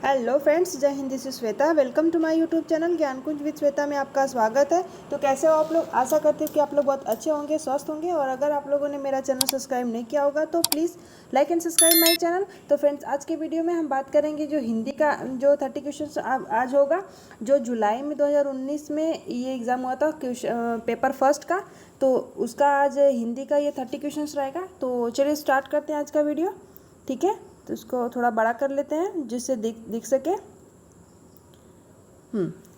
Hello friends, Jai Hind. This is Shweta. Welcome to my YouTube channel Gyankunj with Shweta में आपका स्वागत है। तो कैसे हो आप लोग? आशा करती हूँ कि आप लोग बहुत अच्छे होंगे, स्वस्थ होंगे। और अगर आप लोगों ने मेरा चैनल सब्सक्राइब नहीं किया होगा तो please like and subscribe my channel. तो फ्रेंड्स, आज के वीडियो में हम बात करेंगे जो हिंदी का जो 30 क्वेश्चन आज होगा, जो जुलाई में 2019 में ये एग्ज़ाम हुआ था पेपर फर्स्ट का। तो उसका आज हिंदी का ये 30 क्वेश्चन रहेगा। तो चलिए स्टार्ट करते हैं आज का वीडियो। ठीक है, तो इसको थोड़ा बड़ा कर लेते हैं जिससे दिख सके।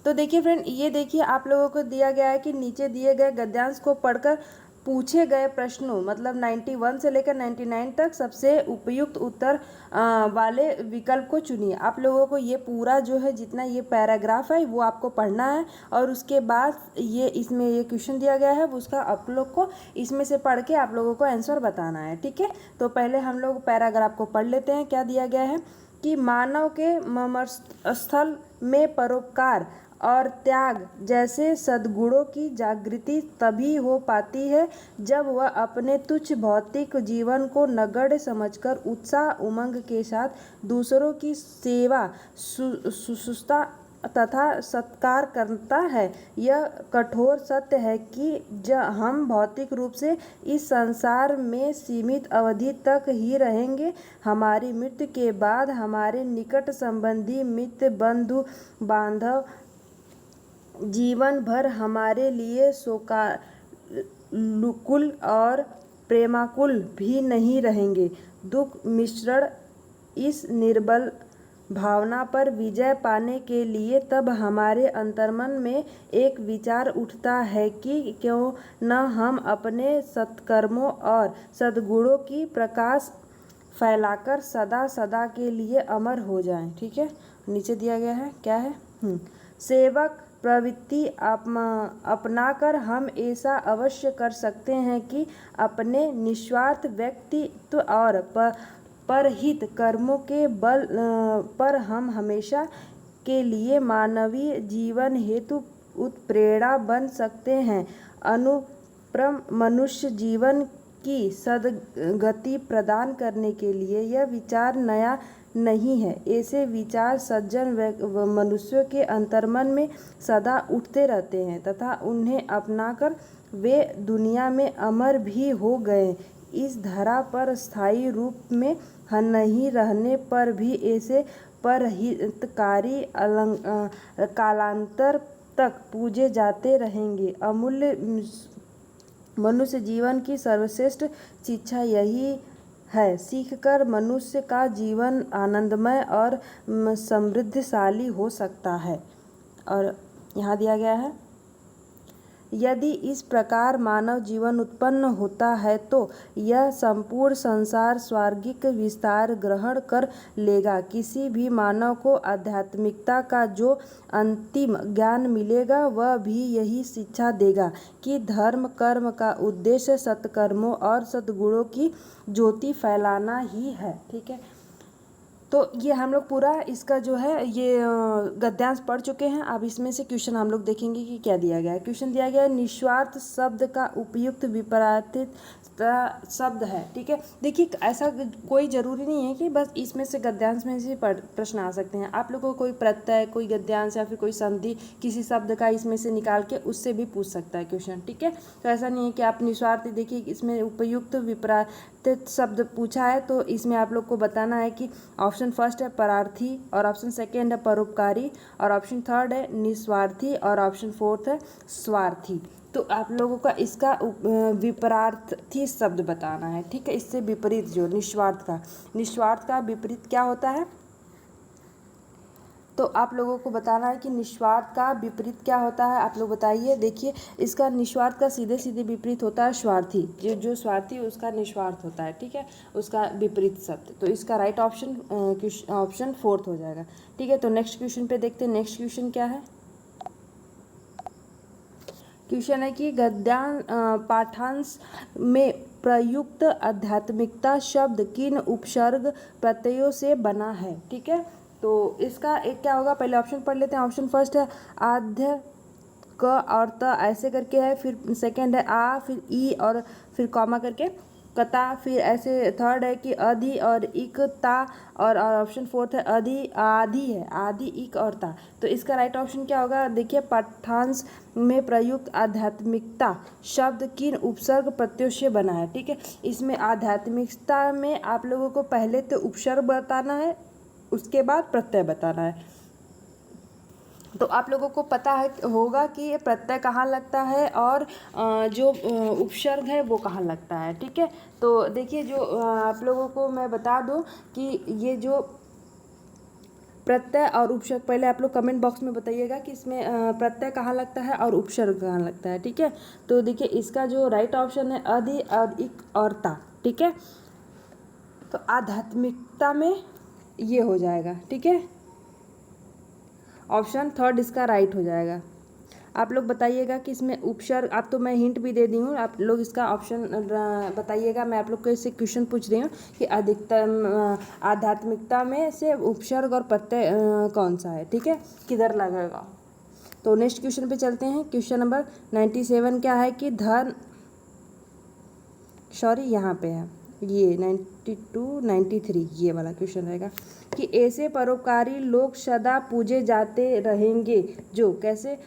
तो देखिए फ्रेंड, ये देखिए आप लोगों को दिया गया है कि नीचे दिए गए गद्यांश को पढ़कर पूछे गए प्रश्नों मतलब 91 से लेकर 99 तक सबसे उपयुक्त उत्तर वाले विकल्प को चुनिए। आप लोगों को ये पूरा जो है जितना ये पैराग्राफ है वो आपको पढ़ना है, और उसके बाद ये इसमें ये क्वेश्चन दिया गया है उसका आप लोग को इसमें से पढ़ के आप लोगों को आंसर बताना है। ठीक है, तो पहले हम लोग पैराग्राफ को पढ़ लेते हैं। क्या दिया गया है कि मानव के मर्मस्थल में परोपकार और त्याग जैसे सद्गुणों की जागृति तभी हो पाती है जब वह अपने तुच्छ भौतिक जीवन को नगण्य समझकर उत्साह उमंग के साथ दूसरों की सेवा शुश्रूषा तथा सत्कार करता है। यह कठोर सत्य है कि हम भौतिक रूप से इस संसार में सीमित अवधि तक ही रहेंगे। हमारी मृत्यु के बाद हमारे निकट संबंधी मित्र बंधु बांधव जीवन भर हमारे लिए शोकाकुल और प्रेमाकुल भी नहीं रहेंगे। दुख मिश्रण इस निर्बल भावना पर विजय पाने के लिए तब हमारे अंतर्मन में एक विचार उठता है कि क्यों न हम अपने सत्कर्मों और सद्गुणों की प्रकाश फैलाकर सदा सदा के लिए अमर हो जाएं। ठीक है, नीचे दिया गया है क्या है सेवक प्रवृत्ति अपनाकर हम ऐसा अवश्य कर सकते हैं कि अपने निस्वार्थ व्यक्तित्व और परहित कर्मों के बल पर हम हमेशा के लिए मानवीय जीवन हेतु उत्प्रेरणा बन सकते हैं। अनुपम मनुष्य जीवन की सद्गति प्रदान करने के लिए यह विचार नया नहीं है। ऐसे विचार सज्जन मनुष्यों के अंतर्मन में सदा उठते रहते हैं तथा उन्हें अपनाकर वे दुनिया में अमर भी हो गए। इस धरा पर स्थायी रूप में नहीं रहने पर भी ऐसे परहितकारी कालांतर तक पूजे जाते रहेंगे। अमूल्य मनुष्य जीवन की सर्वश्रेष्ठ शिक्षा यही है। सीखकर मनुष्य का जीवन आनंदमय और समृद्धशाली हो सकता है। और यहाँ दिया गया है, यदि इस प्रकार मानव जीवन उत्पन्न होता है तो यह संपूर्ण संसार स्वर्गिक विस्तार ग्रहण कर लेगा। किसी भी मानव को आध्यात्मिकता का जो अंतिम ज्ञान मिलेगा वह भी यही शिक्षा देगा कि धर्म कर्म का उद्देश्य सत्कर्मों और सद्गुणों की ज्योति फैलाना ही है। ठीक है, तो ये हम लोग पूरा इसका जो है ये गद्यांश पढ़ चुके हैं। अब इसमें से क्वेश्चन हम लोग देखेंगे कि क्या दिया गया है। क्वेश्चन दिया गया है निस्वार्थ शब्द का उपयुक्त विपरीत शब्द है। ठीक है, देखिए ऐसा कोई ज़रूरी नहीं है कि बस इसमें से गद्यांश में से प्रश्न आ सकते हैं। आप लोगों को कोई प्रत्यय, कोई गद्यांश या फिर कोई संधि किसी शब्द का इसमें से निकाल के उससे भी पूछ सकता है क्वेश्चन। ठीक है, तो ऐसा नहीं है कि आप निस्वार्थ, देखिए इसमें उपयुक्त विपरीत शब्द पूछा है तो इसमें आप लोग को बताना है कि ऑप्शन फर्स्ट है परार्थी, और ऑप्शन सेकेंड है परोपकारी, और ऑप्शन थर्ड है निस्वार्थी, और ऑप्शन फोर्थ है स्वार्थी। तो आप लोगों का इसका विपरीत शब्द बताना है। ठीक है, इससे विपरीत जो निस्वार्थ का विपरीत क्या होता है, तो आप लोगों को बताना है कि निस्वार्थ का विपरीत क्या होता है। आप लोग बताइए। देखिए, इसका निस्वार्थ का सीधे सीधे विपरीत होता है स्वार्थी। जो स्वार्थी उसका निस्वार्थ होता है। ठीक है, उसका विपरीत शब्द। तो इसका राइट ऑप्शन फोर्थ हो जाएगा। ठीक है, तो नेक्स्ट क्वेश्चन पे देखते हैं। नेक्स्ट क्वेश्चन क्या है। क्वेश्चन है कि गद्यांश पाठांश में प्रयुक्त आध्यात्मिकता शब्द किन उपसर्ग प्रत्ययों से बना है। ठीक है, तो इसका एक क्या होगा, पहले ऑप्शन पढ़ लेते हैं। ऑप्शन फर्स्ट है आध्य क और त ऐसे करके है, फिर सेकंड है आ, फिर ई और फिर कॉमा करके कता, फिर ऐसे थर्ड है कि अधि और इकता, और ऑप्शन फोर्थ है अधि आदि है, आदि इक और ता। तो इसका राइट ऑप्शन क्या होगा? देखिए, पाठ्यांश में प्रयुक्त आध्यात्मिकता शब्द किन उपसर्ग प्रत्ययों से बना है। ठीक है, इसमें आध्यात्मिकता में आप लोगों को पहले तो उपसर्ग बताना है, उसके बाद प्रत्यय बताना है। तो आप लोगों को पता है होगा कि ये प्रत्यय कहाँ लगता है और जो उपसर्ग है वो कहाँ लगता है। ठीक है, तो देखिए, जो आप लोगों को मैं बता दूं कि ये जो प्रत्यय और उपसर्ग, पहले आप लोग कमेंट बॉक्स में बताइएगा कि इसमें प्रत्यय कहाँ लगता है और उपसर्ग कहाँ लगता है। ठीक है, तो देखिए, इसका जो राइट ऑप्शन है अधि और इक और ता। ठीक है, तो आध्यात्मिकता में ये हो जाएगा। ठीक है, ऑप्शन थर्ड इसका राइट हो जाएगा। आप लोग बताइएगा कि इसमें उपसर्ग, आप तो मैं हिंट भी दे दी हूँ, आप लोग इसका ऑप्शन बताइएगा। मैं आप लोग को इससे क्वेश्चन पूछ रही हूँ कि अधिकतम आध्यात्मिकता में से उपसर्ग और प्रत्यय कौन सा है। ठीक है, किधर लगेगा। तो नेक्स्ट क्वेश्चन पे चलते हैं। क्वेश्चन नंबर 97 क्या है कि धन, सॉरी यहाँ पे है ये 92 93 ये वाला क्वेश्चन रहेगा कि ऐसे परोपकारी लोग सदा पूजे जाते रहेंगे जो कैसे।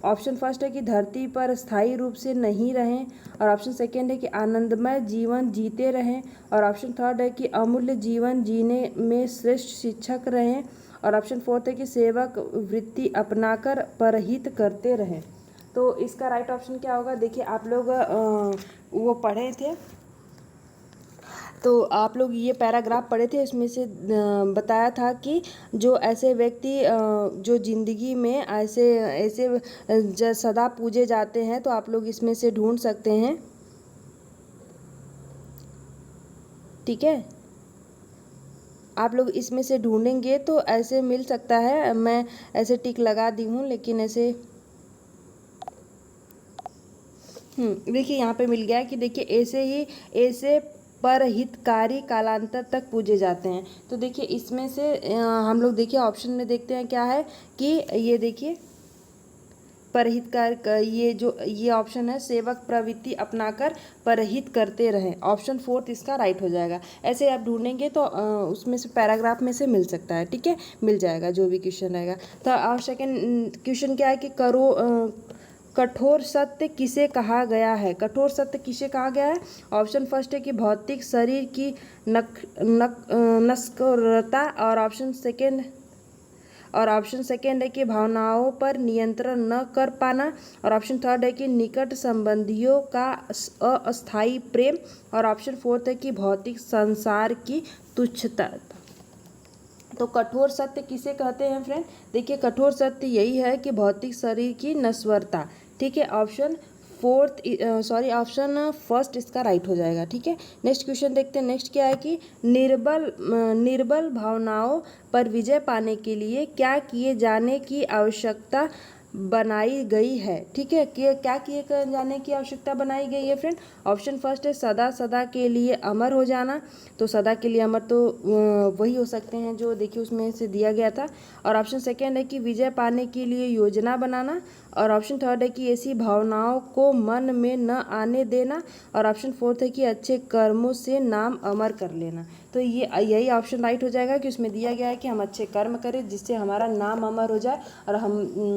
ऑप्शन फर्स्ट है कि धरती पर स्थायी रूप से नहीं रहें, और ऑप्शन सेकेंड है कि आनंदमय जीवन जीते रहें, और ऑप्शन थर्ड है कि अमूल्य जीवन जीने में श्रेष्ठ शिक्षक रहें, और ऑप्शन फोर्थ है कि सेवक वृत्ति अपनाकर परहित करते रहें। तो इसका राइट ऑप्शन क्या होगा? देखिए, आप लोग वो पढ़े थे, तो आप लोग ये पैराग्राफ पढ़े थे, इसमें से बताया था कि जो ऐसे व्यक्ति जो ज़िंदगी में ऐसे ऐसे सदा पूजे जाते हैं, तो आप लोग इसमें से ढूंढ सकते हैं। ठीक है, आप लोग इसमें से ढूंढेंगे तो ऐसे मिल सकता है। मैं ऐसे टिक लगा दी हूँ, लेकिन ऐसे देखिए यहाँ पे मिल गया कि देखिए ऐसे ही ऐसे परहितकारी कालांतर तक पूजे जाते हैं। तो देखिए इसमें से हम लोग देखिए ऑप्शन में देखते हैं क्या है कि ये देखिए परहितकार ये ऑप्शन है, सेवक प्रवृत्ति अपनाकर परहित करते रहें। ऑप्शन फोर्थ इसका राइट हो जाएगा। ऐसे आप ढूंढेंगे तो उसमें से पैराग्राफ में से मिल सकता है। ठीक है, मिल जाएगा जो भी क्वेश्चन रहेगा। तो सेकेंड क्वेश्चन क्या है कि कठोर सत्य किसे कहा गया है? कठोर सत्य किसे कहा गया है? ऑप्शन फर्स्ट है कि भौतिक शरीर की नश्वरता, और ऑप्शन सेकेंड है कि भावनाओं पर नियंत्रण न कर पाना, और ऑप्शन थर्ड है कि निकट संबंधियों का अस्थायी प्रेम, और ऑप्शन फोर्थ है कि भौतिक संसार की तुच्छता। तो कठोर सत्य किसे कहते हैं फ्रेंड? देखिए, कठोर सत्य यही है कि भौतिक शरीर की नश्वरता। ठीक है, ऑप्शन फर्स्ट इसका राइट हो जाएगा। ठीक है, नेक्स्ट क्वेश्चन देखते हैं। नेक्स्ट क्या है कि निर्बल भावनाओं पर विजय पाने के लिए क्या किए जाने की आवश्यकता बनाई गई है? ठीक है, कि क्या किए जाने की आवश्यकता बनाई गई है फ्रेंड? ऑप्शन फर्स्ट है सदा सदा के लिए अमर हो जाना। तो सदा के लिए अमर तो वही हो सकते हैं जो देखिए उसमें से दिया गया था। और ऑप्शन सेकेंड है कि विजय पाने के लिए योजना बनाना, और ऑप्शन थर्ड है कि ऐसी भावनाओं को मन में न आने देना, और ऑप्शन फोर्थ है कि अच्छे कर्मों से नाम अमर कर लेना। तो ये यही ऑप्शन राइट हो जाएगा कि उसमें दिया गया है कि हम अच्छे कर्म करें जिससे हमारा नाम अमर हो जाए, और हम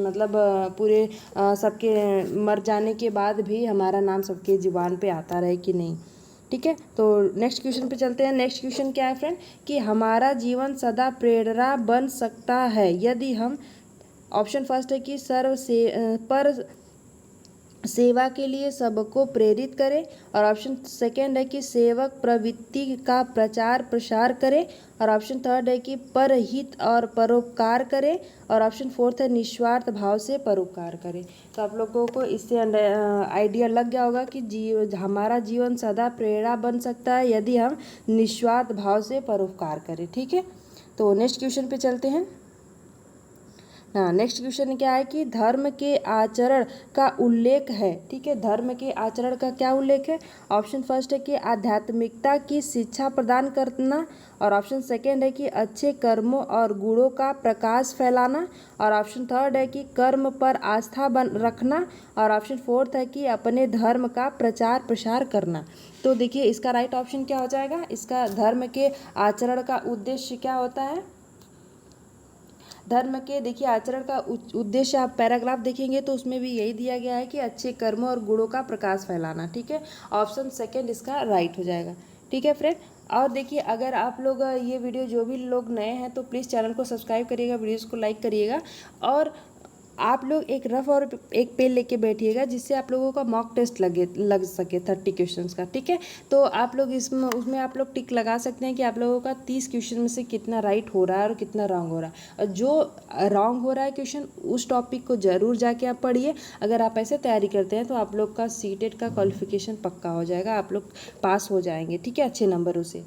मतलब पूरे सबके मर जाने के बाद भी हमारा नाम सबके जुबान पे आता रहे कि नहीं। ठीक है, तो नेक्स्ट क्वेश्चन पे चलते हैं। नेक्स्ट क्वेश्चन क्या है फ्रेंड कि हमारा जीवन सदा प्रेरणा बन सकता है यदि हम। ऑप्शन फर्स्ट है कि सेवा के लिए सबको प्रेरित करें, और ऑप्शन सेकेंड है कि सेवक प्रवृत्ति का प्रचार प्रसार करें, और ऑप्शन थर्ड है कि परहित और परोपकार करें, और ऑप्शन फोर्थ है निस्वार्थ भाव से परोपकार करें। तो आप लोगों को इससे आइडिया लग गया होगा कि हमारा जीवन सदा प्रेरणा बन सकता है यदि हम निस्वार्थ भाव से परोपकार करें। ठीक है, तो नेक्स्ट क्वेश्चन पे चलते हैं। हाँ, नेक्स्ट क्वेश्चन क्या है कि धर्म के आचरण का उल्लेख है। ठीक है, धर्म के आचरण का क्या उल्लेख है? ऑप्शन फर्स्ट है कि आध्यात्मिकता की शिक्षा प्रदान करना, और ऑप्शन सेकेंड है कि अच्छे कर्मों और गुणों का प्रकाश फैलाना, और ऑप्शन थर्ड है कि कर्म पर आस्था बन रखना, और ऑप्शन फोर्थ है कि अपने धर्म का प्रचार प्रसार करना। तो देखिए इसका राइट ऑप्शन क्या हो जाएगा? इसका धर्म के आचरण का उद्देश्य क्या होता है? धर्म के देखिए आचरण का उद्देश्य, आप पैराग्राफ देखेंगे तो उसमें भी यही दिया गया है कि अच्छे कर्मों और गुणों का प्रकाश फैलाना। ठीक है, ऑप्शन सेकंड इसका राइट हो जाएगा। ठीक है फ्रेंड, और देखिए अगर आप लोग ये वीडियो जो भी लोग नए हैं तो प्लीज़ चैनल को सब्सक्राइब करिएगा, वीडियोज़ को लाइक करिएगा, और आप लोग एक रफ और एक पेन लेके बैठिएगा जिससे आप लोगों का मॉक टेस्ट लग सके 30 क्वेश्चंस का। ठीक है, तो आप लोग उसमें आप लोग टिक लगा सकते हैं कि आप लोगों का 30 क्वेश्चन में से कितना राइट हो रहा है और कितना रॉन्ग हो रहा है। और जो रॉन्ग हो रहा है क्वेश्चन, उस टॉपिक को ज़रूर जाके आप पढ़िए। अगर आप ऐसे तैयारी करते हैं तो आप लोग का सीटेट का क्वालिफिकेशन पक्का हो जाएगा, आप लोग पास हो जाएंगे। ठीक है, अच्छे नंबरों से,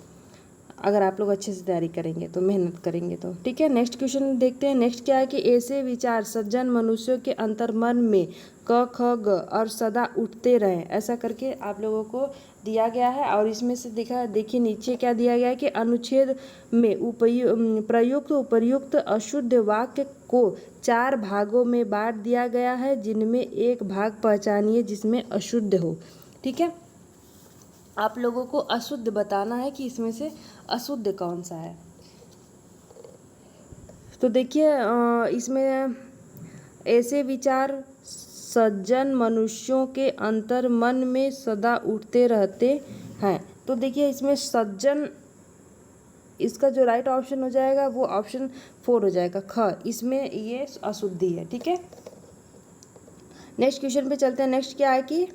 अगर आप लोग अच्छे से तैयारी करेंगे तो, मेहनत करेंगे तो। ठीक है, नेक्स्ट क्वेश्चन देखते हैं। नेक्स्ट क्या है कि ऐसे विचार सज्जन मनुष्यों के अंतर्मन में क ख ग और सदा उठते रहें, ऐसा करके आप लोगों को दिया गया है। और इसमें से देखिए नीचे क्या दिया गया है कि अनुच्छेद में प्रयुक्त उपर्युक्त अशुद्ध वाक्य को 4 भागों में बांट दिया गया है, जिनमें एक भाग पहचानिए जिसमें अशुद्ध हो। ठीक है, आप लोगों को अशुद्ध बताना है कि इसमें से अशुद्ध कौन सा है। तो देखिए इसमें ऐसे विचार सज्जन मनुष्यों के अंतर मन में सदा उठते रहते हैं। तो देखिए इसमें सज्जन, इसका जो राइट ऑप्शन हो जाएगा वो ऑप्शन 4 हो जाएगा, ख, इसमें ये अशुद्धि है। ठीक है, नेक्स्ट क्वेश्चन पे चलते हैं। नेक्स्ट क्या है कि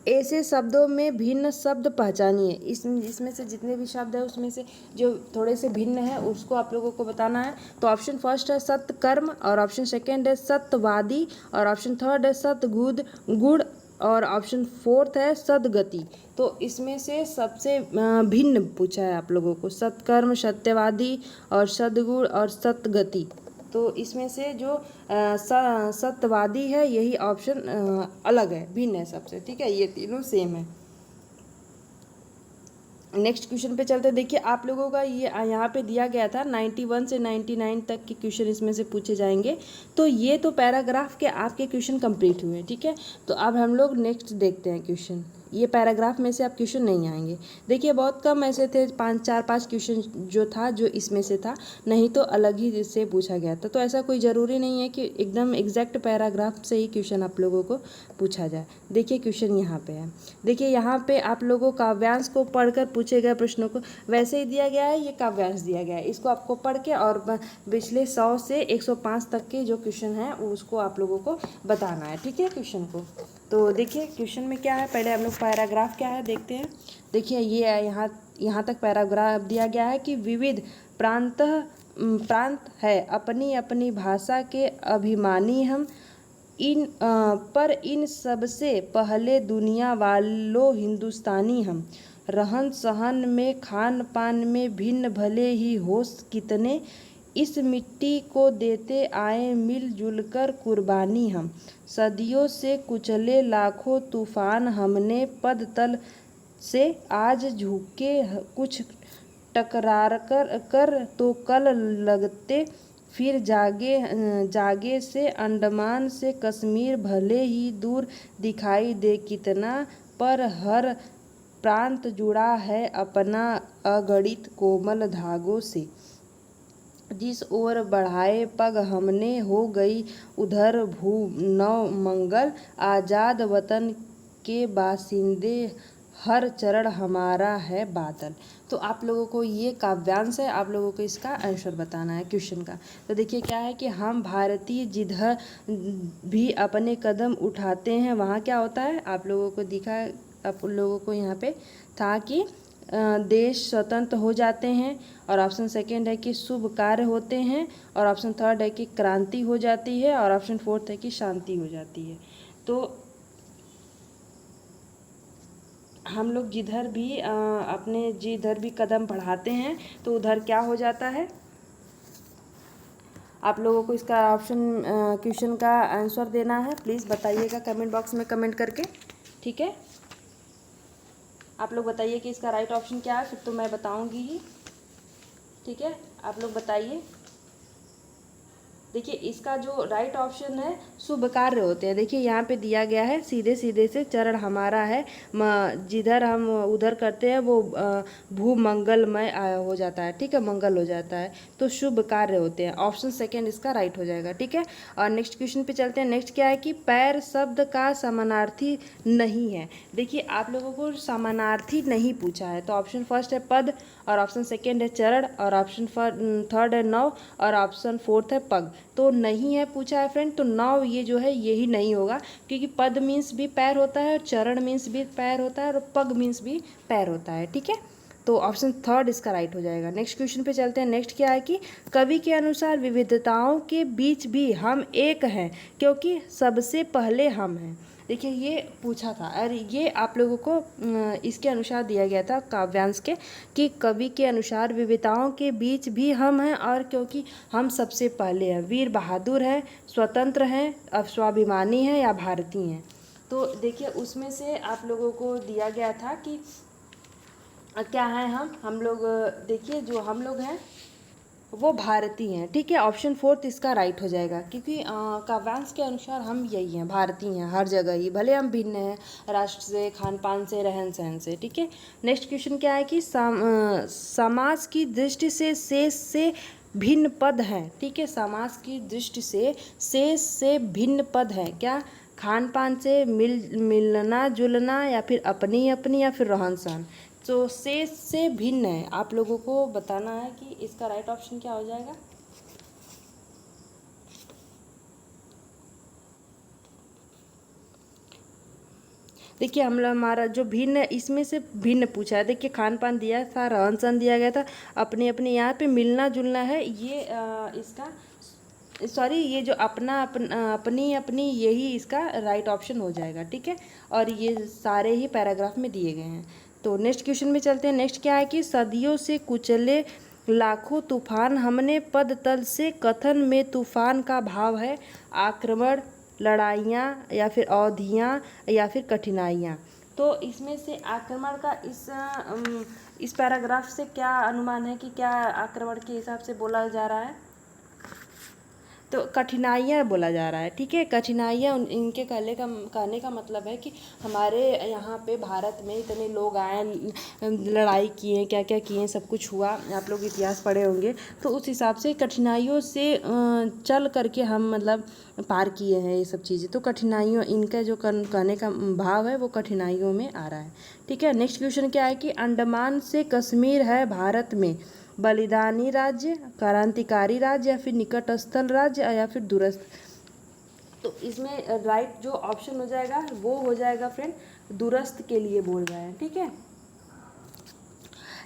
ऐसे शब्दों में भिन्न शब्द पहचानिए। इसमें से जितने भी शब्द है उसमें से जो थोड़े से भिन्न है उसको आप लोगों को बताना है। तो ऑप्शन फर्स्ट है सत्कर्म, और ऑप्शन सेकंड है सत्यवादी, और ऑप्शन थर्ड है सतगुद गुण, और ऑप्शन फोर्थ है सदगति। तो इसमें से सबसे भिन्न पूछा है आप लोगों को, सत्कर्म, सत्यवादी और सदगुण और सतगति। तो इसमें से जो सत्यवादी है यही ऑप्शन अलग है, भिन्न है सबसे। ठीक है, ये तीनों सेम है। नेक्स्ट क्वेश्चन पे चलते हैं। देखिए आप लोगों का ये यहाँ पे दिया गया था 91 से 99 तक के क्वेश्चन इसमें से पूछे जाएंगे। तो ये तो पैराग्राफ के आपके क्वेश्चन कंप्लीट हुए। ठीक है, तो अब हम लोग नेक्स्ट देखते हैं क्वेश्चन। ये पैराग्राफ में से आप क्वेश्चन नहीं आएंगे। देखिए बहुत कम ऐसे थे, 4-5 क्वेश्चन जो था जो इसमें से था, नहीं तो अलग ही से पूछा गया था। तो ऐसा कोई ज़रूरी नहीं है कि एकदम एग्जैक्ट पैराग्राफ से ही क्वेश्चन आप लोगों को पूछा जाए। देखिए क्वेश्चन यहाँ पे है। देखिए यहाँ पे आप लोगों काव्यांश को पढ़कर पूछे गए प्रश्नों को वैसे ही दिया गया है, ये काव्यांश दिया गया है, इसको आपको पढ़ के और पिछले 100 से 105 तक के जो क्वेश्चन है उसको आप लोगों को बताना है। ठीक है, क्वेश्चन को तो देखिए क्वेश्चन में क्या है, पहले हम लोग पैराग्राफ क्या है देखते हैं। देखिए ये है, यहाँ तक पैराग्राफ दिया गया है कि विविध प्रांत है, अपनी अपनी भाषा के अभिमानी हम, इन सबसे पहले दुनिया वालों हिंदुस्तानी हम, रहन सहन में खान पान में भिन्न भले ही हो कितने, इस मिट्टी को देते आए मिलजुल कर कुर्बानी हम, सदियों से कुचले लाखों तूफान हमने पद तल से आज झुके कुछ टकरार कर तो कल लगते फिर जागे से अंडमान से कश्मीर भले ही दूर दिखाई दे कितना, पर हर प्रांत जुड़ा है अपना अगणित कोमल धागों से, जिस ओर बढ़ाए पग हमने हो गई उधर भू नव मंगल, आज़ाद वतन के बासिंदे हर चरण हमारा है बादल। तो आप लोगों को ये काव्यांश है, आप लोगों को इसका आंसर बताना है क्वेश्चन का। तो देखिए क्या है कि हम भारतीय जिधर भी अपने कदम उठाते हैं वहाँ क्या होता है, आप लोगों को दिखा, आप लोगों को यहाँ पे था कि देश स्वतंत्र हो जाते हैं, और ऑप्शन सेकंड है कि शुभ कार्य होते हैं, और ऑप्शन थर्ड है कि क्रांति हो जाती है, और ऑप्शन फोर्थ है कि शांति हो जाती है। तो हम लोग जिधर भी कदम बढ़ाते हैं तो उधर क्या हो जाता है, आप लोगों को इसका ऑप्शन क्वेश्चन का आंसर देना है, प्लीज़ बताइएगा कमेंट बॉक्स में कमेंट करके, ठीक है। आप लोग बताइए कि इसका राइट ऑप्शन क्या है, फिर तो मैं बताऊंगी ही, ठीक है। आप लोग बताइए। देखिए इसका जो राइट ऑप्शन है शुभ कार्य होते हैं। देखिए यहाँ पे दिया गया है सीधे सीधे से चरण हमारा है, जिधर हम उधर करते हैं वो भू मंगलमय हो जाता है, ठीक है, मंगल हो जाता है, तो शुभ कार्य होते हैं। ऑप्शन सेकंड इसका राइट हो जाएगा, ठीक है। और नेक्स्ट क्वेश्चन पे चलते हैं। नेक्स्ट क्या है कि पैर शब्द का समानार्थी नहीं है। देखिए आप लोगों को समानार्थी नहीं पूछा है, तो ऑप्शन फर्स्ट है पद, और ऑप्शन सेकंड है चरण, और ऑप्शन थर्ड है नव, और ऑप्शन फोर्थ है पग। तो नहीं है पूछा है फ्रेंड, तो नौ ये जो है यही नहीं होगा, क्योंकि पद मीन्स भी पैर होता है और चरण मीन्स भी पैर होता है और पग मीन्स भी पैर होता है, ठीक है। तो ऑप्शन थर्ड इसका राइट हो जाएगा। नेक्स्ट क्वेश्चन पे चलते हैं। नेक्स्ट क्या है कि कवि के अनुसार विविधताओं के बीच भी हम एक हैं क्योंकि सबसे पहले हम हैं। देखिए ये पूछा था, और ये आप लोगों को इसके अनुसार दिया गया था काव्यांश के, कि कवि के अनुसार विविधताओं के बीच भी हम हैं और क्योंकि हम सबसे पहले हैं, वीर बहादुर हैं, स्वतंत्र हैं, स्वाभिमानी हैं या भारतीय हैं। तो देखिए उसमें से आप लोगों को दिया गया था कि क्या है, हम लोग देखिए जो हम लोग हैं वो भारतीय हैं, ठीक है। ऑप्शन फोर्थ इसका राइट हो जाएगा, क्योंकि काव्यांश के अनुसार हम यही हैं, भारतीय हैं हर जगह ही, भले हम भिन्न हैं राष्ट्र से, खान पान से, रहन सहन से, ठीक है। नेक्स्ट क्वेश्चन क्या है कि समाज की दृष्टि से शेष से भिन्न पद हैं, ठीक है। समाज की दृष्टि से शेष से भिन्न पद हैं क्या, खान पान से मिलना जुलना, या फिर अपनी अपनी, या फिर रहन सहन। तो शेष से भिन्न है, आप लोगों को बताना है कि इसका राइट ऑप्शन क्या हो जाएगा। देखिए हमारा जो भिन्न, इसमें से भिन्न पूछा है। देखिए खान पान दिया था, रहन सहन दिया गया था, अपने अपने, यहाँ पे मिलना जुलना है, ये इसका सॉरी, ये जो अपनी अपनी, यही इसका राइट ऑप्शन हो जाएगा, ठीक है। और ये सारे ही पैराग्राफ में दिए गए हैं। तो नेक्स्ट क्वेश्चन में चलते हैं। नेक्स्ट क्या है कि सदियों से कुचले लाखों तूफान हमने पद तल से, कथन में तूफान का भाव है आक्रमण, लड़ाइयाँ, या फिर अवधियाँ, या फिर कठिनाइयाँ। तो इसमें से आक्रमण का इस पैराग्राफ से क्या अनुमान है कि क्या आक्रमण के हिसाब से बोला जा रहा है, तो कठिनाइयाँ बोला जा रहा है, ठीक है। कठिनाइयाँ इनके कहने का मतलब है कि हमारे यहाँ पे भारत में इतने लोग आए, लड़ाई किए, क्या क्या किए, सब कुछ हुआ, आप लोग इतिहास पढ़े होंगे, तो उस हिसाब से कठिनाइयों से चल करके हम मतलब पार किए हैं ये सब चीज़ें। तो कठिनाइयों, इनका जो कहने का भाव है वो कठिनाइयों में आ रहा है, ठीक है। नेक्स्ट क्वेश्चन क्या है कि अंडमान से कश्मीर है भारत में बलिदानी राज्य, क्रांतिकारी राज्य, या फिर निकटस्थल राज्य, या फिर दूरस्थ। तो इसमें राइट जो ऑप्शन हो जाएगा वो हो जाएगा फ्रेंड, दूरस्थ के लिए बोल रहे हैं, ठीक है।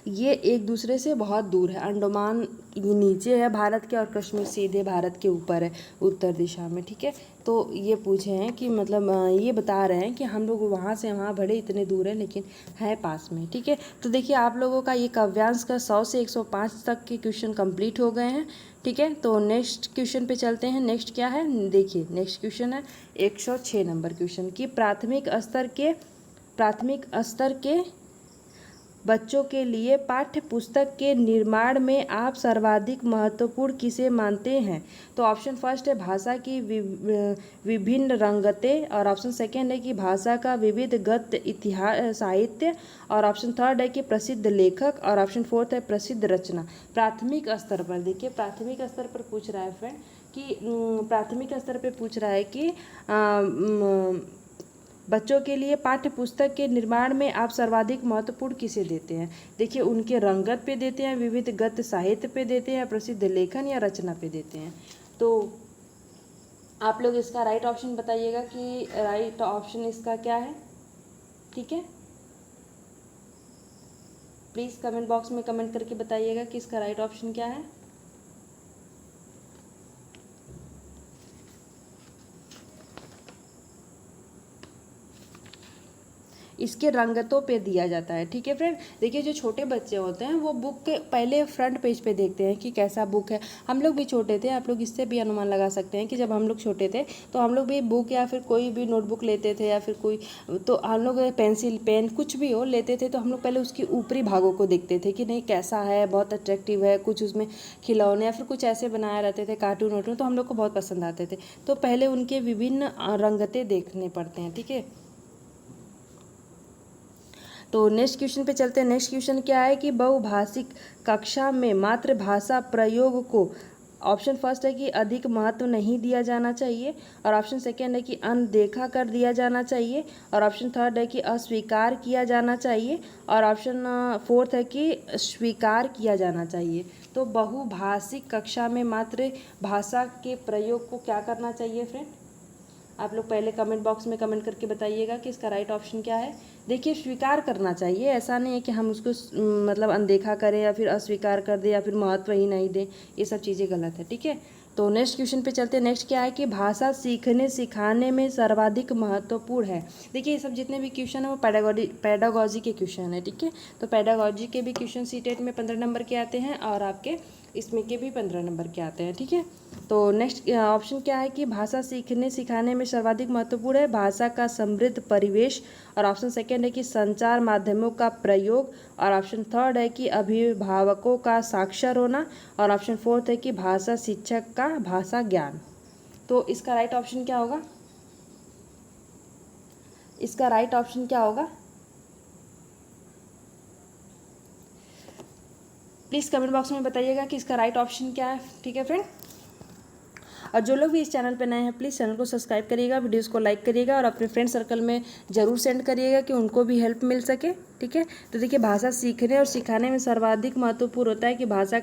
ये एक दूसरे से बहुत दूर है, अंडमान ये नीचे है भारत के और कश्मीर सीधे भारत के ऊपर है उत्तर दिशा में, ठीक है। तो ये पूछे हैं कि मतलब ये बता रहे हैं कि हम लोग वहाँ से वहाँ भले इतने दूर है लेकिन है पास में, ठीक है। तो देखिए आप लोगों का ये काव्यांश का 100 से 105 तक के क्वेश्चन कंप्लीट हो गए हैं, ठीक है। तो नेक्स्ट क्वेश्चन पे चलते हैं। नेक्स्ट क्या है, देखिए नेक्स्ट क्वेश्चन है 106 नंबर क्वेश्चन की प्राथमिक स्तर के बच्चों के लिए पाठ्य पुस्तक के निर्माण में आप सर्वाधिक महत्वपूर्ण किसे मानते हैं। तो ऑप्शन फर्स्ट है भाषा की विभिन्न रंगतें, और ऑप्शन सेकेंड है कि भाषा का विविध गद्य इतिहास साहित्य, और ऑप्शन थर्ड है कि प्रसिद्ध लेखक, और ऑप्शन फोर्थ है प्रसिद्ध रचना। प्राथमिक स्तर पर, देखिए प्राथमिक स्तर पर पूछ रहा है फ्रेंड कि प्राथमिक स्तर पर पूछ रहा है कि बच्चों के लिए पाठ्य पुस्तक के निर्माण में आप सर्वाधिक महत्वपूर्ण किसे देते हैं। देखिए उनके रंगत पे देते हैं, विविध गद्य साहित्य पे देते हैं, प्रसिद्ध लेखन या रचना पे देते हैं। तो आप लोग इसका राइट ऑप्शन बताइएगा कि राइट ऑप्शन इसका क्या है, ठीक है। प्लीज़ कमेंट बॉक्स में कमेंट करके बताइएगा कि इसका राइट ऑप्शन क्या है। इसके रंगतों पे दिया जाता है। ठीक है फ्रेंड, देखिए जो छोटे बच्चे होते हैं वो बुक के पहले फ्रंट पेज पे देखते हैं कि कैसा बुक है। हम लोग भी छोटे थे, आप लोग इससे भी अनुमान लगा सकते हैं कि जब हम लोग छोटे थे तो हम लोग भी बुक या फिर कोई भी नोटबुक लेते थे या फिर कोई, तो हम लोग पेंसिल पेन कुछ भी हो लेते थे तो हम लोग पहले उसकी ऊपरी भागों को देखते थे कि नहीं कैसा है, बहुत अट्रैक्टिव है, कुछ उसमें खिलौने या फिर कुछ ऐसे बनाए रहते थे कार्टून वार्टून, तो हम लोग को बहुत पसंद आते थे। तो पहले उनके विभिन्न रंगतें देखने पड़ते हैं। ठीक है, तो नेक्स्ट क्वेश्चन पे चलते हैं। नेक्स्ट क्वेश्चन क्या है कि बहुभाषिक कक्षा में मातृभाषा प्रयोग को, ऑप्शन फर्स्ट है कि अधिक महत्व नहीं दिया जाना चाहिए, और ऑप्शन सेकेंड है कि अनदेखा कर दिया जाना चाहिए, और ऑप्शन थर्ड है कि अस्वीकार किया जाना चाहिए, और ऑप्शन फोर्थ है कि स्वीकार किया जाना चाहिए। तो बहुभाषिक कक्षा में मातृभाषा के प्रयोग को क्या करना चाहिए फ्रेंड? आप लोग पहले कमेंट बॉक्स में कमेंट करके बताइएगा कि इसका राइट ऑप्शन क्या है। देखिए स्वीकार करना चाहिए, ऐसा नहीं है कि हम उसको मतलब अनदेखा करें या फिर अस्वीकार कर दें या फिर महत्व ही नहीं दें, ये सब चीज़ें गलत है। ठीक है, तो नेक्स्ट क्वेश्चन पे चलते हैं। नेक्स्ट क्या है कि भाषा सीखने सिखाने में सर्वाधिक महत्वपूर्ण है। देखिए ये सब जितने भी क्वेश्चन है वो पैडागॉजी के क्वेश्चन है। ठीक है, तो पैडागॉजी के भी क्वेश्चन सीटेट में 15 नंबर के आते हैं और आपके इसमें के भी 15 नंबर के आते हैं। ठीक है, तो नेक्स्ट ऑप्शन क्या है कि भाषा सीखने सिखाने में सर्वाधिक महत्वपूर्ण है भाषा का समृद्ध परिवेश, और ऑप्शन सेकेंड है कि संचार माध्यमों का प्रयोग, और ऑप्शन थर्ड है कि अभिभावकों का साक्षर होना, और ऑप्शन फोर्थ है कि भाषा शिक्षक का भाषा ज्ञान। तो इसका राइट ऑप्शन क्या होगा? इसका राइट ऑप्शन क्या होगा? प्लीज़ कमेंट बॉक्स में बताइएगा कि इसका राइट ऑप्शन क्या है। ठीक है फ्रेंड, और जो लोग भी इस चैनल पे नए हैं प्लीज़ चैनल को सब्सक्राइब करिएगा, वीडियोस को लाइक करिएगा और अपने फ्रेंड सर्कल में ज़रूर सेंड करिएगा कि उनको भी हेल्प मिल सके। ठीक है, तो देखिए भाषा सीखने और सिखाने में सर्वाधिक महत्वपूर्ण होता है कि भाषा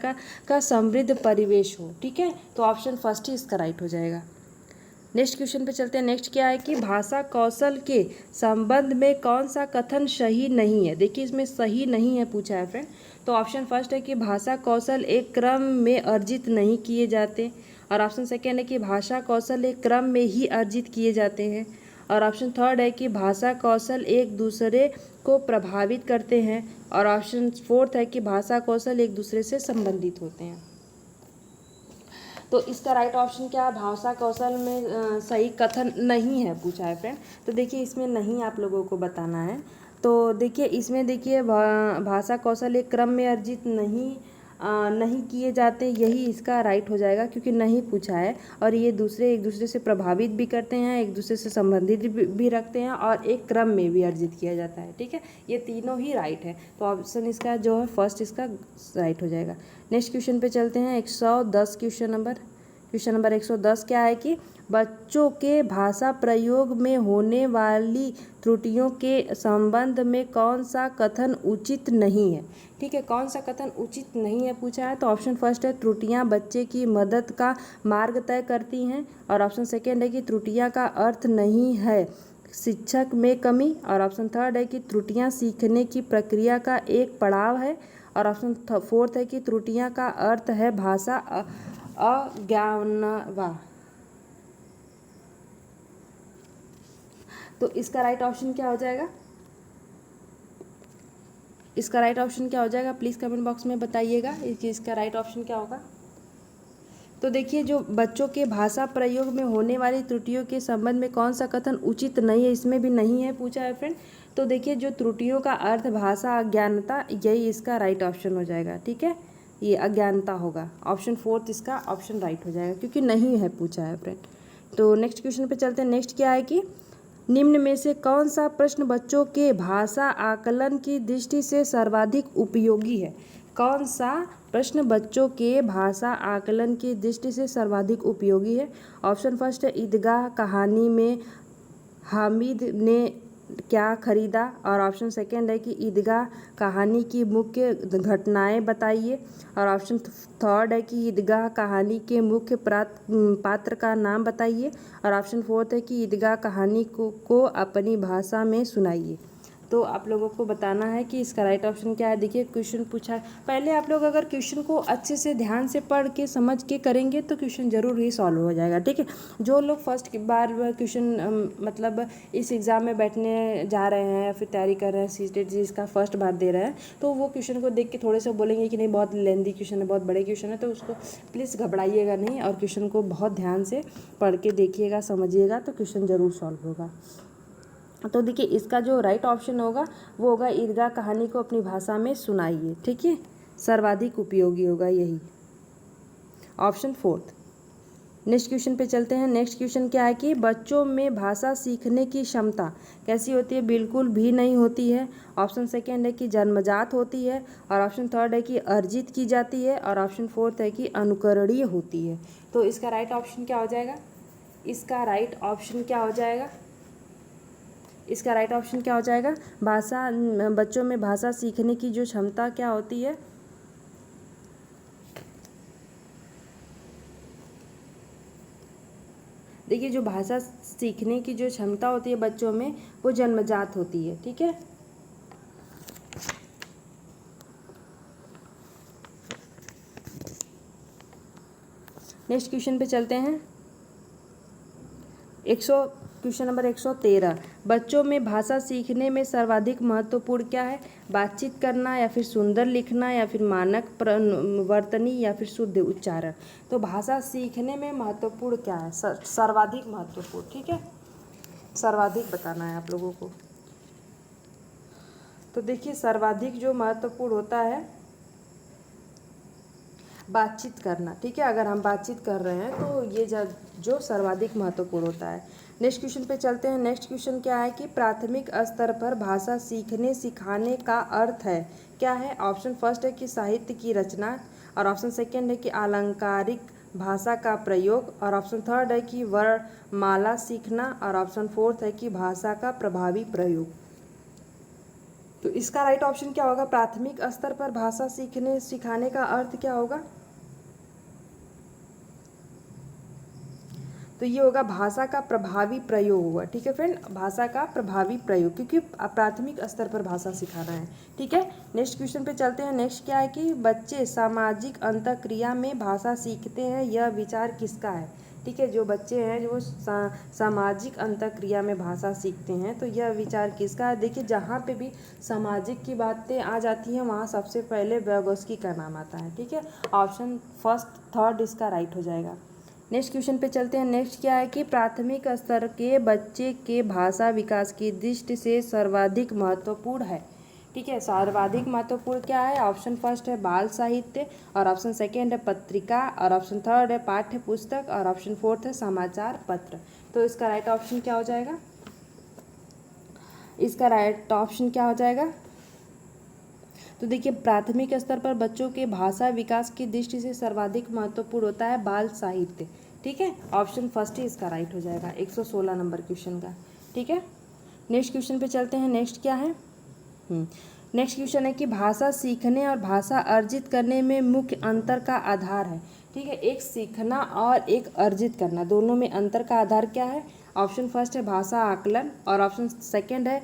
का समृद्ध परिवेश हो। ठीक है, तो ऑप्शन फर्स्ट ही इसका राइट हो जाएगा। नेक्स्ट क्वेश्चन पे चलते हैं। नेक्स्ट क्या है कि भाषा कौशल के संबंध में कौन सा कथन सही नहीं है। देखिए इसमें सही नहीं है पूछा है फ्रेंड, तो ऑप्शन फर्स्ट है कि भाषा कौशल एक क्रम में अर्जित नहीं किए जाते, और ऑप्शन सेकेंड है कि भाषा कौशल एक क्रम में ही अर्जित किए जाते हैं, और ऑप्शन थर्ड है कि भाषा कौशल एक दूसरे को प्रभावित करते हैं, और ऑप्शन फोर्थ है कि भाषा कौशल एक दूसरे से संबंधित होते हैं। तो इसका राइट ऑप्शन क्या है? भाषा कौशल में सही कथन नहीं है पूछा है फ्रेंड, तो देखिए इसमें नहीं आप लोगों को बताना है। तो देखिए इसमें देखिए भाषा कौशल एक क्रम में अर्जित नहीं किए जाते, यही इसका राइट हो जाएगा क्योंकि नहीं पूछा है, और ये एक दूसरे से प्रभावित भी करते हैं, एक दूसरे से संबंधित भी रखते हैं, और एक क्रम में भी अर्जित किया जाता है। ठीक है, ये तीनों ही राइट है, तो ऑप्शन इसका जो है फर्स्ट इसका राइट हो जाएगा। नेक्स्ट क्वेश्चन पे चलते हैं। 110 क्वेश्चन नंबर 110 क्या है कि बच्चों के भाषा प्रयोग में होने वाली त्रुटियों के संबंध में कौन सा कथन उचित नहीं है। ठीक है, कौन सा कथन उचित नहीं है पूछा है, तो ऑप्शन फर्स्ट है त्रुटियां बच्चे की मदद का मार्ग तय करती हैं, और ऑप्शन सेकेंड है कि त्रुटियां का अर्थ नहीं है शिक्षक में कमी, और ऑप्शन थर्ड है कि त्रुटियां सीखने की प्रक्रिया का एक पड़ाव है, और ऑप्शन फोर्थ है कि त्रुटियां का अर्थ है भाषा अज्ञानवा। तो इसका राइट ऑप्शन क्या हो जाएगा? इसका राइट ऑप्शन क्या हो जाएगा? प्लीज़ कमेंट बॉक्स में बताइएगा कि इसका राइट ऑप्शन क्या होगा। तो देखिए जो बच्चों के भाषा प्रयोग में होने वाली त्रुटियों के संबंध में कौन सा कथन उचित नहीं है, इसमें भी नहीं है पूछा है फ्रेंड। तो देखिए जो त्रुटियों का अर्थ भाषा अज्ञानता, यही इसका राइट ऑप्शन हो जाएगा। ठीक है, ये अज्ञानता होगा, ऑप्शन फोर्थ इसका ऑप्शन राइट हो जाएगा क्योंकि नहीं है पूछा है फ्रेंड। तो नेक्स्ट क्वेश्चन पे चलते हैं। नेक्स्ट क्या है कि निम्न में से कौन सा प्रश्न बच्चों के भाषा आकलन की दृष्टि से सर्वाधिक उपयोगी है। कौन सा प्रश्न बच्चों के भाषा आकलन की दृष्टि से सर्वाधिक उपयोगी है। ऑप्शन फर्स्ट है ईदगाह कहानी में हामिद ने क्या खरीदा, और ऑप्शन सेकेंड है कि ईदगाह कहानी की मुख्य घटनाएं बताइए, और ऑप्शन थर्ड है कि ईदगाह कहानी के मुख्य पात्र का नाम बताइए, और ऑप्शन फोर्थ है कि ईदगाह कहानी को अपनी भाषा में सुनाइए। तो आप लोगों को बताना है कि इसका राइट ऑप्शन क्या है। देखिए क्वेश्चन पूछा है, पहले आप लोग अगर क्वेश्चन को अच्छे से ध्यान से पढ़ के समझ के करेंगे तो क्वेश्चन ज़रूर ही सॉल्व हो जाएगा, ठीक है। जो लोग फर्स्ट बार क्वेश्चन मतलब इस एग्ज़ाम में बैठने जा रहे हैं या फिर तैयारी कर रहे हैं, सीटेट जी इसका फर्स्ट बार दे रहे हैं, तो वो क्वेश्चन को देख के थोड़े से बोलेंगे कि नहीं बहुत लेंदी क्वेश्चन है, बहुत बड़े क्वेश्चन है, तो उसको प्लीज़ घबराइएगा नहीं और क्वेश्चन को बहुत ध्यान से पढ़ के देखिएगा, समझिएगा, तो क्वेश्चन ज़रूर सॉल्व होगा। तो देखिए इसका जो राइट ऑप्शन होगा वो होगा ईदगाह कहानी को अपनी भाषा में सुनाइए, ठीक है, सर्वाधिक उपयोगी होगा यही, ऑप्शन 4। नेक्स्ट क्वेश्चन पे चलते हैं। नेक्स्ट क्वेश्चन क्या है कि बच्चों में भाषा सीखने की क्षमता कैसी होती है? बिल्कुल भी नहीं होती है। ऑप्शन सेकेंड है कि जन्मजात होती है, और ऑप्शन थर्ड है कि अर्जित की जाती है, और ऑप्शन फोर्थ है कि अनुकरणीय होती है। तो इसका राइट ऑप्शन क्या हो जाएगा? इसका राइट ऑप्शन क्या हो जाएगा? इसका राइट ऑप्शन क्या हो जाएगा? भाषा, बच्चों में भाषा सीखने की जो क्षमता क्या होती है, देखिए जो भाषा सीखने की जो क्षमता होती है बच्चों में वो जन्मजात होती है, ठीक है। नेक्स्ट क्वेश्चन पे चलते हैं। क्वेश्चन नंबर 113, बच्चों में भाषा सीखने में सर्वाधिक महत्वपूर्ण क्या है? बातचीत करना, या फिर सुंदर लिखना, या फिर मानक वर्तनी, या फिर शुद्ध उच्चारण। तो भाषा सीखने में महत्वपूर्ण क्या है? सर्वाधिक महत्वपूर्ण, ठीक है, सर्वाधिक बताना है आप लोगों को। तो देखिए सर्वाधिक जो महत्वपूर्ण होता है बातचीत करना, ठीक है। अगर हम बातचीत कर रहे हैं तो ये जो सर्वाधिक महत्वपूर्ण होता है। नेक्स्ट क्वेश्चन पे चलते हैं। नेक्स्ट क्वेश्चन क्या है कि प्राथमिक स्तर पर भाषा सीखने सिखाने का अर्थ है क्या है? ऑप्शन फर्स्ट है कि साहित्य की रचना, और ऑप्शन सेकेंड है कि अलंकारिक भाषा का प्रयोग, और ऑप्शन थर्ड है कि वर्णमाला सीखना, और ऑप्शन फोर्थ है कि भाषा का प्रभावी प्रयोग। तो इसका राइट ऑप्शन क्या होगा? प्राथमिक स्तर पर भाषा सीखने सिखाने का अर्थ क्या होगा? तो ये होगा भाषा का प्रभावी प्रयोग होगा, ठीक है फ्रेंड, भाषा का प्रभावी प्रयोग, क्योंकि प्राथमिक स्तर पर भाषा सिखाना है, ठीक है। नेक्स्ट क्वेश्चन पे चलते हैं। नेक्स्ट क्या है कि बच्चे सामाजिक अंतःक्रिया में भाषा सीखते हैं, यह विचार किसका है? ठीक है, जो बच्चे हैं जो सामाजिक अंतःक्रिया में भाषा सीखते हैं, तो यह विचार किसका है? देखिए जहाँ पे भी सामाजिक की बातें आ जाती हैं वहाँ सबसे पहले व्यगोस्की का नाम आता है, ठीक है। ऑप्शन फर्स्ट थर्ड इसका राइट हो जाएगा। नेक्स्ट क्वेश्चन पे चलते हैं। नेक्स्ट क्या है कि प्राथमिक स्तर के बच्चे के भाषा विकास की दृष्टि से सर्वाधिक महत्वपूर्ण है, ठीक है। सर्वाधिक महत्वपूर्ण क्या है? ऑप्शन फर्स्ट है बाल साहित्य, और ऑप्शन सेकेंड है पत्रिका, और ऑप्शन थर्ड है पाठ्य पुस्तक, और ऑप्शन फोर्थ है समाचार पत्र। तो इसका राइट ऑप्शन क्या हो जाएगा? इसका राइट ऑप्शन क्या हो जाएगा? तो देखिए प्राथमिक स्तर पर बच्चों के भाषा विकास की दृष्टि से सर्वाधिक महत्वपूर्ण होता है बाल साहित्य, ठीक है। ऑप्शन फर्स्ट ही इसका राइट हो जाएगा 116 नंबर क्वेश्चन का, ठीक है। नेक्स्ट क्वेश्चन पे चलते हैं। नेक्स्ट क्या है? नेक्स्ट क्वेश्चन है कि भाषा सीखने और भाषा अर्जित करने में मुख्य अंतर का आधार है, ठीक है। एक सीखना और एक अर्जित करना, दोनों में अंतर का आधार क्या है? ऑप्शन फर्स्ट है भाषा आकलन, और ऑप्शन सेकेंड है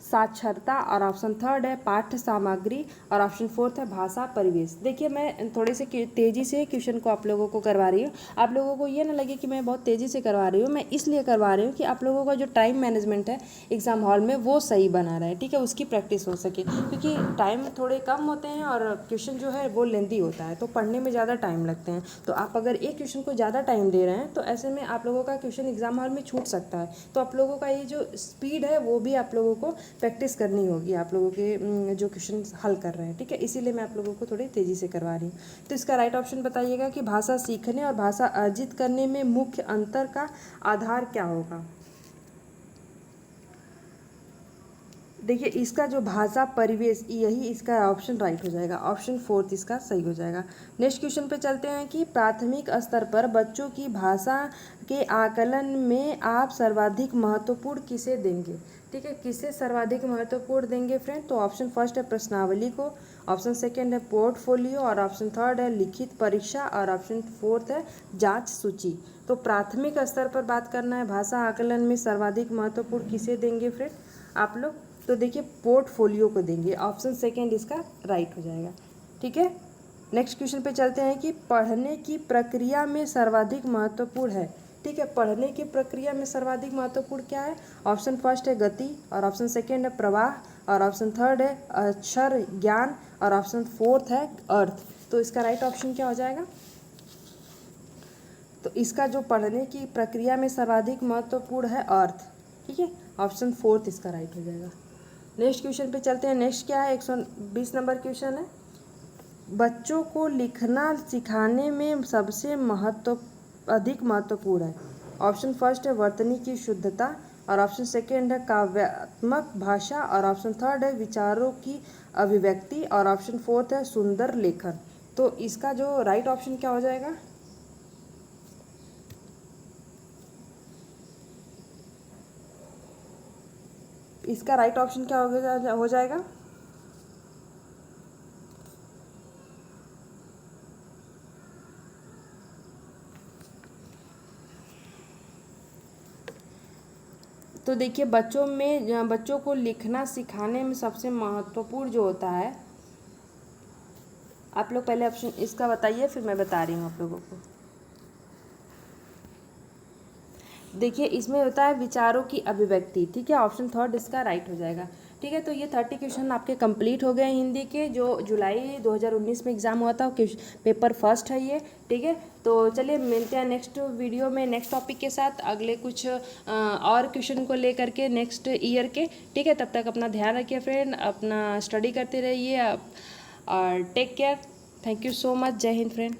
साक्षरता, और ऑप्शन थर्ड है पाठ्य सामग्री, और ऑप्शन फोर्थ है भाषा परिवेश। देखिए मैं थोड़े से तेज़ी से क्वेश्चन को आप लोगों को करवा रही हूँ, आप लोगों को ये ना लगे कि मैं बहुत तेज़ी से करवा रही हूँ, मैं इसलिए करवा रही हूँ कि आप लोगों का जो टाइम मैनेजमेंट है एग्ज़ाम हॉल में वो सही बना रहा है, ठीक है, उसकी प्रैक्टिस हो सके, क्योंकि टाइम थोड़े कम होते हैं और क्वेश्चन जो है वो लेंदी होता है, तो पढ़ने में ज़्यादा टाइम लगते हैं। तो आप अगर एक क्वेश्चन को ज़्यादा टाइम दे रहे हैं तो ऐसे में आप लोगों का क्वेश्चन एग्जाम हॉल में छूट सकता है। तो आप लोगों का ये जो स्पीड है वो भी आप लोगों को प्रैक्टिस करनी होगी, आप लोगों के जो क्वेश्चन हल कर रहे हैं, ठीक है, इसीलिए मैं आप लोगों को थोड़ी तेज़ी से करवा रही हूँ। तो इसका राइट ऑप्शन बताइएगा कि भाषा सीखने और भाषा अर्जित करने में मुख्य अंतर का आधार क्या होगा? देखिए इसका जो भाषा परिवेश, यही इसका ऑप्शन राइट हो जाएगा, ऑप्शन फोर्थ इसका सही हो जाएगा। नेक्स्ट क्वेश्चन पे चलते हैं कि प्राथमिक स्तर पर बच्चों की भाषा के आकलन में आप सर्वाधिक महत्वपूर्ण किसे देंगे? ठीक है, किसे सर्वाधिक महत्वपूर्ण देंगे फ्रेंड? तो ऑप्शन फर्स्ट है प्रश्नावली को, ऑप्शन सेकेंड है पोर्टफोलियो, और ऑप्शन थर्ड है लिखित परीक्षा, और ऑप्शन फोर्थ है जांच सूची। तो प्राथमिक स्तर पर बात करना है भाषा आकलन में सर्वाधिक महत्वपूर्ण किसे देंगे फ्रेंड आप लोग? तो देखिए पोर्टफोलियो को देंगे, ऑप्शन सेकेंड इसका राइट हो जाएगा। ठीक है, नेक्स्ट क्वेश्चन पे चलते हैं कि पढ़ने की प्रक्रिया में सर्वाधिक महत्वपूर्ण है। ठीक है, पढ़ने की प्रक्रिया में सर्वाधिक महत्वपूर्ण क्या है? ऑप्शन फर्स्ट है गति, और ऑप्शन सेकेंड है प्रवाह, और ऑप्शन थर्ड है अक्षर ज्ञान, और ऑप्शन फोर्थ है अर्थ। तो इसका राइट ऑप्शन क्या हो जाएगा? तो इसका जो पढ़ने की प्रक्रिया में सर्वाधिक महत्वपूर्ण है अर्थ। ठीक है, ऑप्शन फोर्थ इसका राइट हो जाएगा। नेक्स्ट क्वेश्चन पे चलते हैं। नेक्स्ट क्या है? 120 नंबर क्वेश्चन है, बच्चों को लिखना सिखाने में सबसे अधिक महत्वपूर्ण है। ऑप्शन फर्स्ट है वर्तनी की शुद्धता, और ऑप्शन सेकेंड है काव्यात्मक भाषा, और ऑप्शन थर्ड है विचारों की अभिव्यक्ति, और ऑप्शन फोर्थ है सुंदर लेखन। तो इसका जो राइट ऑप्शन क्या हो जाएगा? इसका राइट ऑप्शन क्या हो जाएगा? तो देखिए बच्चों को लिखना सिखाने में सबसे महत्वपूर्ण जो होता है, आप लोग पहले ऑप्शन इसका बताइए, फिर मैं बता रही हूँ आप लोगों को। देखिए इसमें होता है विचारों की अभिव्यक्ति। ठीक है, ऑप्शन थर्ड इसका राइट हो जाएगा। ठीक है, तो ये 30 क्वेश्चन आपके कंप्लीट हो गए हिंदी के, जो जुलाई 2019 में एग्ज़ाम हुआ था, पेपर फर्स्ट है ये। ठीक है, तो चलिए मिलते हैं नेक्स्ट वीडियो में नेक्स्ट टॉपिक के साथ, अगले कुछ और क्वेश्चन को लेकर के नेक्स्ट ईयर के। ठीक है, तब तक अपना ध्यान रखिए फ्रेंड, अपना स्टडी करते रहिए और take care. Thank you so much. Jai Hind friend.